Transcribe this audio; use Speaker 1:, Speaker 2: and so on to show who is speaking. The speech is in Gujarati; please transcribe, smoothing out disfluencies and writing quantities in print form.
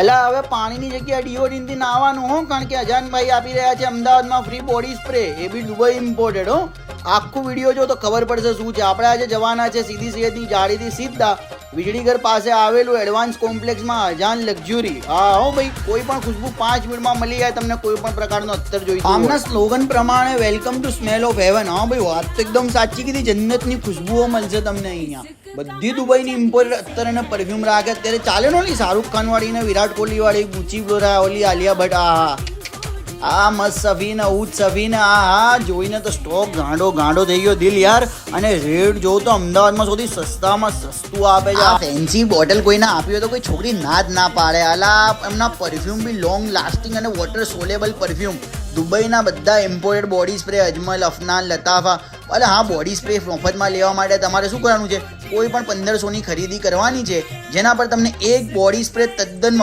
Speaker 1: અલા હવે પાણીની જગ્યાએ ડિયોડ્રન્ટથી નાહવાનું હો, કારણ કે અજાનભાઈ આપી રહ્યા છે અમદાવાદમાં ફ્રી બોડી સ્પ્રે, એ બી દુબઈ ઇમ્પોર્ટેડ હો. આખું વિડીયો જો તો ખબર પડશે શું છે. આપણે આજે જવાના છે સીધી સૈયદની જાળીથી સીધા વીજળીઘર પાસે આવેલું એડવાન્સ કોમ્પ્લેક્સમાં અજાન લક્ઝરી. હા હો ભાઈ, કોઈ પણ ખુશ્બુ 5 મિનિટમાં મળી જાય તમને, કોઈ પણ પ્રકારનો અત્તર જોઈતો. આમના સ્લોગન પ્રમાણે welcome to smell of heaven. હા ભાઈ, વાત તો એકદમ સાચી કીધી. જન્નતની ખુશ્બુઓ મળશે તમને અહીંયા. બધી દુબઈની ઇમ્પોર્ટેડ અત્તર અને પરફ્યુમ રાખે. અત્યારે ચાલે ને ઓલી શાહરુખ ખાન વાળી ને વિરાટ કોહલી વાળી ગુચી ફ્લોરા, ઓલી આલિયા ભટ્ટ. આ મસ્ત સફીને ઉચ સફીને, હા જોઈને તો સ્ટોક ગાંડો થઈ ગયો દિલ યાર. અને રેટ જોઉં તો અમદાવાદમાં સૌથી સસ્તામાં સસ્તું આપે છે. આ ફેન્સી બોટલ કોઈને આપી હોય તો કોઈ છોકરી ના પાડે. આલા એમના પરફ્યુમ બી લોંગ લાસ્ટિંગ અને વોટર સોલેબલ પરફ્યુમ. દુબઈના બધા ઇમ્પોર્ટેડ બોડી સ્પ્રે, અજમલ, અફનાન, લતાફા. અરે હા, બોડી સ્પ્રે મફતમાં લેવા માટે તમારે શું કરવાનું છે, કોઈ પણ 1500ની ખરીદી કરવાની છે, જેના પર તમને એક બોડી સ્પ્રે તદ્દન